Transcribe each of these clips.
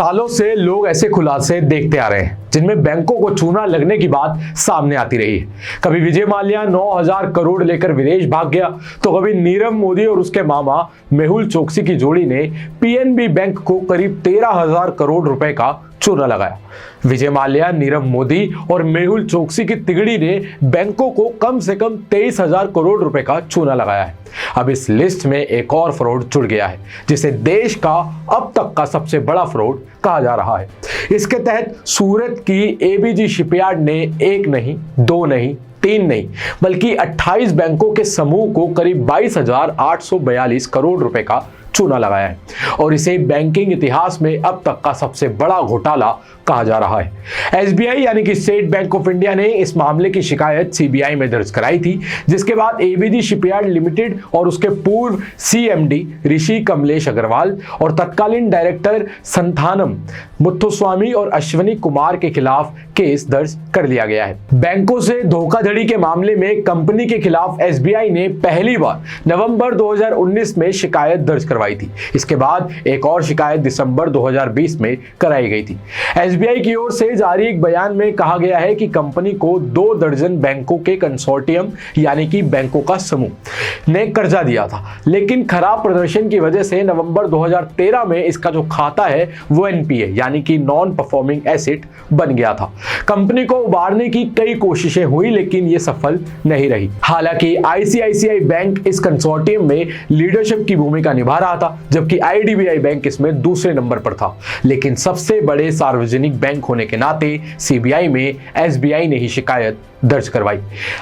सालों से लोग ऐसे खुलासे देखते आ रहे हैं जिनमें बैंकों को चूना लगने की बात सामने आती रही है। कभी विजय माल्या 9,000 करोड़ लेकर विदेश भाग गया, तो कभी नीरव मोदी और उसके मामा मेहुल चोकसी की जोड़ी ने पीएनबी बैंक को करीब 13,000 करोड़ रुपए का चूना लगाया। विजय माल्या, नीरव मोदी और मेहुल चोकसी की तिगड़ी ने बैंकों को कम से कम 23,000 करोड़ रुपए का चूना लगाया है। अब इस लिस्ट में एक और फ्रॉड जुड़ गया है, जिसे देश का अब तक का सबसे बड़ा फ्रॉड कहा जा रहा है। इसके तहत सूरत की एबीजी शिपयार्ड ने एक नहीं, दो नहीं, तीन नहीं, बल्कि 28 बैंकों के समूह को करीब 22,842 करोड़ रुपए का चूना लगाया है और इसे बैंकिंग इतिहास में अब तक का सबसे बड़ा घोटाला कहा जा रहा है। एसबीआई यानी कि स्टेट बैंक ऑफ इंडिया ने इस मामले की शिकायत सीबीआई में दर्ज कराई थी, जिसके बाद एबीजी शिपयार्ड लिमिटेड और उसके पूर्व सीएमडी ऋषि कमलेश अग्रवाल और तत्कालीन डायरेक्टर संथानम मुथुस्वामी और अश्वनी कुमार के खिलाफ केस दर्ज कर लिया गया है। बैंकों से धोखाधड़ी के मामले में कंपनी के खिलाफ एसबीआई ने पहली बार नवंबर 2019 में शिकायत दर्ज करवाई थी। इसके बाद एक और शिकायत दिसंबर 2020 में कराई गई थी। एसबीआई की ओर से जारी एक बयान में कहा गया है कि कंपनी को 2 दर्जन बैंकों के कंसोर्टियम यानी कि बैंकों का समूह ने कर्जा दिया था, लेकिन खराब प्रदर्शन की वजह से नवंबर 2013 में इसका जो खाता है वो एनपीए यानी कि नॉन परफॉर्मिंग एसेट बन गया था। कंपनी को उबारने की कई कोशिशें हुई, लेकिन ये सफल नहीं रही। हालांकि आईसीआईसीआई बैंक इस कंसोर्टियम में लीडरशिप की भूमिका निभा रहा था, जबकि आईडीबीआई बैंक इसमें दूसरे नंबर पर था। लेकिन सबसे बड़े सार्वजनिक बैंक होने के नाते सीबीआई में एसबीआई ने ही शिकायत दर्ज करवाई।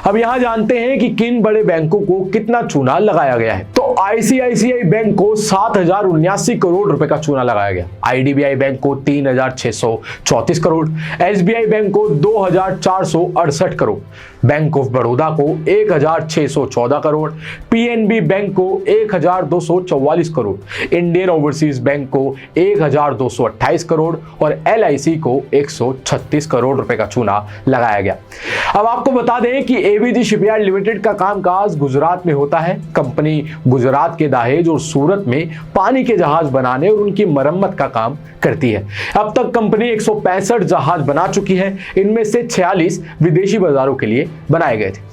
अब यहां जानते हैं कि किन बड़े बैंकों को कितना चूना लगाया गया है। तो आईसीआईसीआई बैंक को 7,079 करोड़ रुपए का चूना लगाया गया, आईडीबीआई बैंक को 3,634 करोड़, एसबीआई बैंक को 2,468 करोड़, बैंक ऑफ बड़ौदा को 1,614 करोड़, पीएनबी बैंक को 1,244 करोड़, इंडियन ओवरसीज बैंक को 1,228 करोड़ और एलआईसी को 136 करोड़ रुपए का चूना लगाया गया। अब आपको बता दें कि एबीजी शिपयार्ड लिमिटेड का कामकाज गुजरात में होता है। कंपनी गुजरात के दहेज और सूरत में पानी के जहाज बनाने और उनकी मरम्मत का काम करती है। अब तक कंपनी 165 जहाज बना चुकी है, इनमें से 46 विदेशी बाजारों के लिए बनाए गए थे।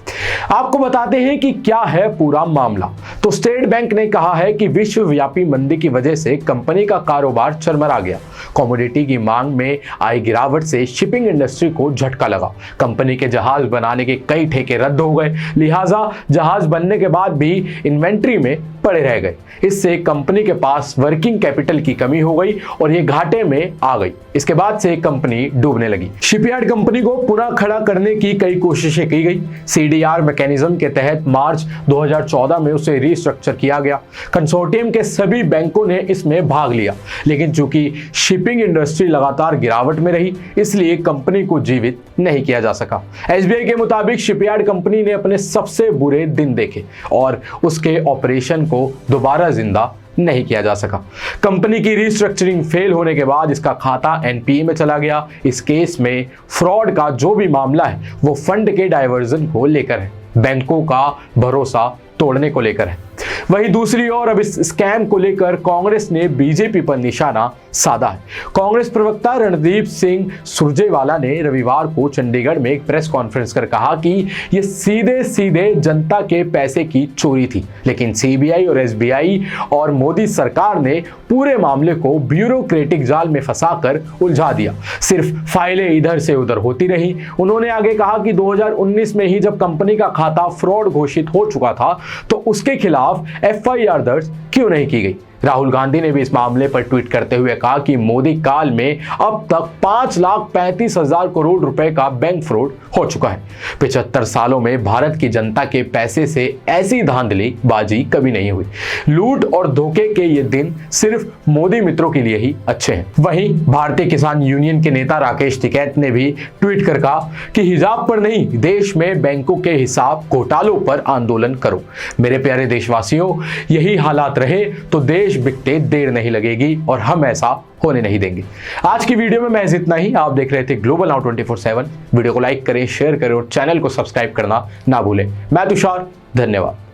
आपको बताते हैं कि क्या है पूरा मामला। तो स्टेट बैंक ने कहा है कि विश्वव्यापी मंदी की वजह से कंपनी का कारोबार चरमरा गया। कमोडिटी की मांग में आई गिरावट से शिपिंग इंडस्ट्री को झटका लगा। कंपनी के जहाज बनाने के कई ठेके रद्द हो गए, लिहाजा जहाज बनने के बाद भी इन्वेंट्री में पड़े रह गए। इससे कंपनी के पास वर्किंग कैपिटल की कमी हो गई और ये घाटे में आ गई। इसके बाद से कंपनी डूबने लगी। शिपयार्ड कंपनी को पुनः खड़ा करने की कई कोशिशें की गई। सीडीआर मैकेनिज्म के तहत मार्च 2014 में उसे रीस्ट्रक्चर किया गया। कंसोर्टियम के सभी बैंकों ने इसमें भाग लिया, लेकिन चूंकि शिपिंग इंडस्ट्री लगातार गिरावट में रही, इसलिए कंपनी को जीवित नहीं किया जा सका। एसबीआई के मुताबिक शिपयार्ड कंपनी ने अपने सबसे बुरे दिन देखे और उसके ऑपरेशन को दोबारा जिंदा नहीं किया जा सका। कंपनी की रीस्ट्रक्चरिंग फेल होने के बाद इसका खाता एनपीए में चला गया। इस केस में फ्रॉड का जो भी मामला है वो फंड के डाइवर्जन को लेकर है, बैंकों का भरोसा तोड़ने को लेकर है। वहीं दूसरी ओर अब इस स्कैम को लेकर कांग्रेस ने बीजेपी पर निशाना साधा है। कांग्रेस प्रवक्ता रणदीप सिंह सुरजेवाला ने रविवार को चंडीगढ़ में एक प्रेस कॉन्फ्रेंस कर कहा कि यह सीधे सीधे जनता के पैसे की चोरी थी, लेकिन सीबीआई और एसबीआई और मोदी सरकार ने पूरे मामले को ब्यूरोक्रेटिक जाल में फंसाकर उलझा दिया। सिर्फ फाइलें इधर से उधर होती रही। उन्होंने आगे कहा कि 2019 में ही जब कंपनी का खाता फ्रॉड घोषित हो चुका था, तो उसके खिलाफ एफआईआर दर्ज क्यों नहीं की गई। राहुल गांधी ने भी इस मामले पर ट्वीट करते हुए कहा कि मोदी काल में अब तक 5,35,000 करोड़ रुपए का बैंक फ्रॉड हो चुका है। 75 सालों में भारत की जनता के पैसे से ऐसी धांधली बाजी कभी नहीं हुई। लूट और धोखे के ये दिन सिर्फ मोदी मित्रों के लिए ही अच्छे हैं। वहीं भारतीय किसान यूनियन के नेता राकेश टिकैत ने भी ट्वीट कर कहा कि हिजाब पर नहीं, देश में बैंकों के हिसाब घोटालों पर आंदोलन करो। मेरे प्यारे देशवासियों, यही हालात रहे तो देश बिकते देर नहीं लगेगी और हम ऐसा होने नहीं देंगे। आज की वीडियो में महज इतना ही। आप देख रहे थे ग्लोबल नाउ 24/7। वीडियो को लाइक करें, शेयर करें और चैनल को सब्सक्राइब करना ना भूलें। मैं तुषार, धन्यवाद।